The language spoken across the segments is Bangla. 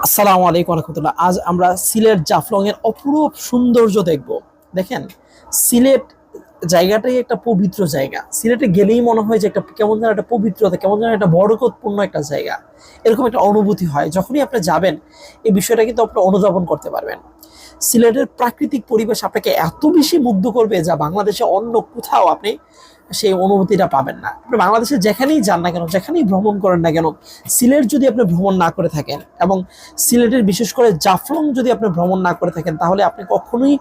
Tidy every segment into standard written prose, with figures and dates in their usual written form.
আসসালামু আলাইকুম রহমতুল্লাহ। আজ আমরা সিলেট জাফলং এর অপরূপ সৌন্দর্য দেখব। দেখেন, সিলেট জায়গাটাই একটা পবিত্র জায়গা। সিলেটে গেলেই মনে হয় যে একটা কেমন যেন একটা পবিত্রতা, কেমন যেন একটা বরকতপূর্ণ একটা জায়গা, এরকম একটা অনুভূতি হয় যখনই আপনি যাবেন। এই বিষয়টা কিন্তু আপনি অনুধাবন করতে পারবেন। সিলেটের প্রাকৃতিক পরিবেশ আপনাকে এত বেশি মুগ্ধ করবে যা বাংলাদেশে অন্য কোথাও আপনি সেই অনুভূতিটা পাবেন না। আপনি বাংলাদেশে যেখানেই যান না কেন, যেখানেই ভ্রমণ করেন না কেন, সিলেট যদি আপনি ভ্রমণ না করে থাকেন এবং সিলেটের বিশেষ করে জাফলং যদি আপনি ভ্রমণ না করে থাকেন, তাহলে আপনি কখনোই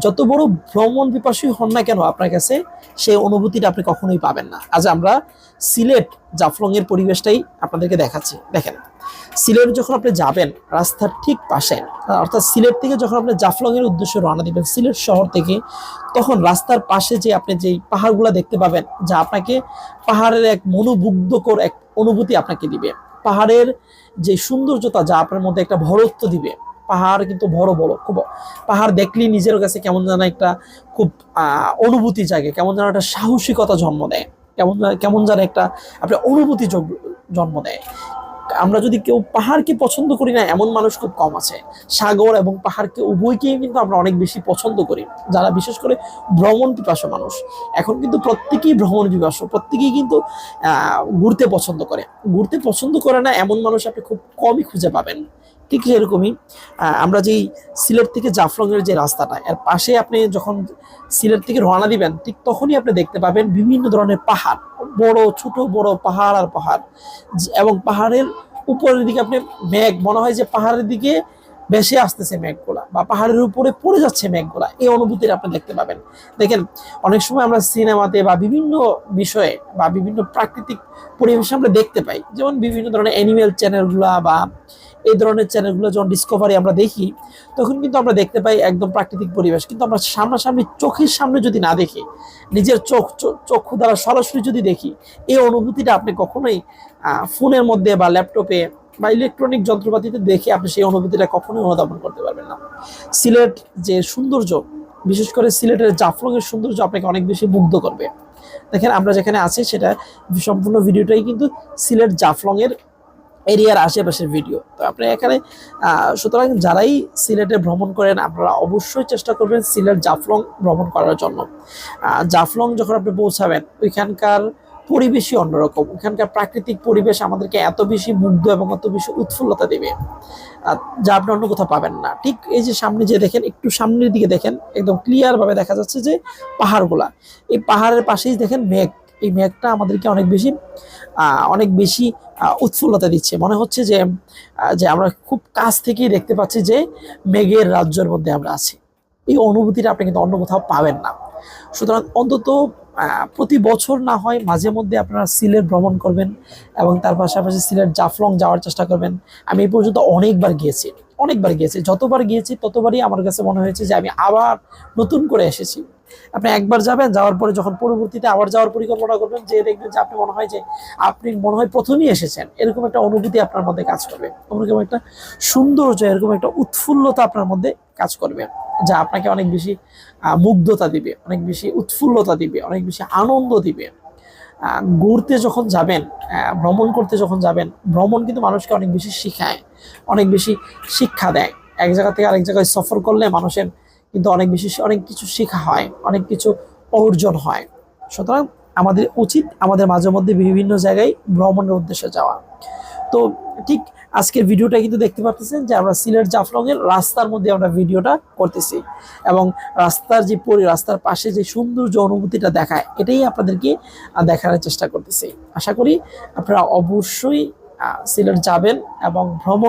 যত বড় ভ্রমণ পিপাসী হন না কেন, আপনার কাছে সেই অনুভূতিটা আপনি কখনোই পাবেন না। আজ আমরা সিলেট জাফলং এর পরিবেশটাই আপনাদেরকে দেখাচ্ছি। দেখেন, সিলেট যখন আপনি যাবেন রাস্তার ঠিক পাশে, অর্থাৎ সিলেট থেকে যখন আপনি জাফলং এর উদ্দেশ্যে রওনা দিবেন সিলেট শহর থেকে, তখন রাস্তার পাশে যে আপনি যেই পাহাড়গুলো দেখতে পাবেন, যা আপনাকে পাহাড়ের এক মনোমুগ্ধকর এক অনুভূতি আপনাকে দিবে। পাহাড়ের যে সৌন্দর্যতা যা আপনার মধ্যে একটা ভরত্ব দিবে। পাহাড় কিন্তু বড় বড়, খুব পাহাড় দেখলেই নিজের কাছে কেমন যেন একটা খুব অনুভূতি জাগে, কেমন যেন একটা সাহসিকতা জন্ম দেয়, কেমন যেন একটা আপনার অনুভূতি জন্ম দেয়। আমরা যদি কেউ পাহাড়কে পছন্দ করি না এমন মানুষ খুব কম আছে। সাগর এবং পাহাড়কে উভয়কেই কিন্তু আমরা অনেক বেশি পছন্দ করি, যারা বিশেষ করে ভ্রমণ পিপাসু মানুষ। এখন কিন্তু প্রত্যেকেই ভ্রমণ পিপাসু, প্রত্যেকেই কিন্তু ঘুরতে পছন্দ করে। ঘুরতে পছন্দ করে না এমন মানুষ আপনি খুব কমই খুঁজে পাবেন। ঠিক সেরকমই আমরা যেই সিলেট থেকে জাফলং এর যে রাস্তাটা, এর পাশে আপনি যখন সিলেট থেকে রওনা দিবেন, ঠিক তখনই আপনি দেখতে পাবেন বিভিন্ন ধরনের পাহাড়, বড় ছোট বড় পাহাড় আর পাহাড়। এবং পাহাড়ের উপরের দিকে আপনি মেঘ, মনে হয় যে পাহাড়ের দিকে ভেসে আসতেছে মেঘগুলা, বা পাহাড়ের উপরে পড়ে যাচ্ছে মেঘগুলা, এই অনুভূতিটা আপনি দেখতে পাবেন। দেখেন, অনেক সময় আমরা সিনেমাতে বা বিভিন্ন বিষয়ে বা বিভিন্ন প্রাকৃতিক পরিবেশে আমরা দেখতে পাই, যেমন বিভিন্ন ধরনের অ্যানিমেল চ্যানেলগুলা বা এই ধরনের চ্যানেলগুলো যখন ডিসকভারি আমরা দেখি, তখন কিন্তু আমরা দেখতে পাই একদম প্রাকৃতিক পরিবেশ। কিন্তু আমরা সামনাসামনি চোখের সামনে যদি না দেখি, নিজের চক্ষু দ্বারা সরাসরি যদি দেখি, এই অনুভূতিটা আপনি কখনোই ফোনের মধ্যে বা ল্যাপটপে বা ইলেকট্রনিক যন্ত্রপাতিতে দেখে আপনি সেই অনুভূতিটা কখনোই অনুধাবন করতে পারবেন না। সিলেট যে সৌন্দর্য, বিশেষ করে সিলেটের জাফলং এর সৌন্দর্য আপনাকে অনেক বেশি মুগ্ধ করবে। দেখেন, আমরা যেখানে আছি সেটা সম্পূর্ণ ভিডিওটাই কিন্তু সিলেট জাফলং এর এরিয়ার আশেপাশের ভিডিও। তো আপনি এখানে সুতরাং যারাই সিলেটে ভ্রমণ করেন, আপনারা অবশ্যই চেষ্টা করবেন সিলেট জাফলং ভ্রমণ করার জন্য। জাফলং যখন আপনি পৌঁছাবেন, ওইখানকার পরিবেশই অন্যরকম। ওইখানকার প্রাকৃতিক পরিবেশ আমাদেরকে এত বেশি মুগ্ধ এবং এত বেশি উৎফুল্লতা দেবে, যা আপনি অন্য কোথাও পাবেন না। ঠিক এই যে সামনে যে দেখেন, একটু সামনের দিকে দেখেন, একদম ক্লিয়ার ভাবে দেখা যাচ্ছে যে পাহাড়গুলা, এই পাহাড়ের পাশেই দেখেন মেঘ। এই মেঘটা আমাদেরকে অনেক বেশি উৎফুল্লতা দিচ্ছে। মনে হচ্ছে যে যে আমরা খুব কাছ থেকেই দেখতে পাচ্ছি যে মেঘের রাজ্যের মধ্যে আমরা আছি। এই অনুভূতিটা আপনি কিন্তু অন্য কোথাও পাবেন না। সুতরাং অন্তত প্রতি বছর না হয় মাঝে মধ্যে আপনারা সিলেট ভ্রমণ করবেন এবং তার পাশাপাশি সিলেট জাফলং যাওয়ার চেষ্টা করবেন। আমি এই পর্যন্ত অনেকবার গিয়েছি, যতবার গিয়েছি ততবারই আমার কাছে মনে হয়েছে যে আমি আবার নতুন করে এসেছি। আপনি একবার যাবেন, যাওয়ার পরে যখন পরবর্তীতে আবার যাওয়ার পরিকল্পনা করবেন, যে দেখবেন যে আপনি মনে হয় প্রথমেই এসেছেন, এরকম একটা অনুভূতি আপনার মধ্যে কাজ করবে, এরকম একটা সৌন্দর্য, এরকম একটা উৎফুল্লতা আপনার মধ্যে কাজ করবে, যা আপনাকে অনেক বেশি মুগ্ধতা দিবে, অনেক বেশি উৎফুল্লতা দিবে, অনেক বেশি আনন্দ দিবে। ঘুরতে যখন যাবেন, ভ্রমণ করতে যখন যাবেন, ভ্রমণ কিন্তু মানুষকে অনেক বেশি শিখায়, অনেক বেশি শিক্ষা দেয়। এক জায়গা থেকে আরেক জায়গায় সফর করলে মানুষের কিন্তু অনেক কিছু শেখা হয়, অনেক কিছু অর্জন হয়। সুতরাং আমাদের উচিত আমাদের মাঝে মধ্যে বিভিন্ন জায়গায় ভ্রমণের উদ্দেশ্যে যাওয়া। তো ঠিক আজকের ভিডিওটা কিন্তু দেখতে পাচ্ছেন যে আমরা সিলেট জাফলং এর রাস্তার মধ্যে আমরা ভিডিওটা করতেছি, এবং রাস্তার পাশে যে সৌন্দর্য অনুভূতিটা দেখায়, এটাই আপনাদেরকে দেখানোর চেষ্টা করতেছি। আশা করি আপনারা অবশ্যই সিলেট যাবেন এবং ভ্রমণ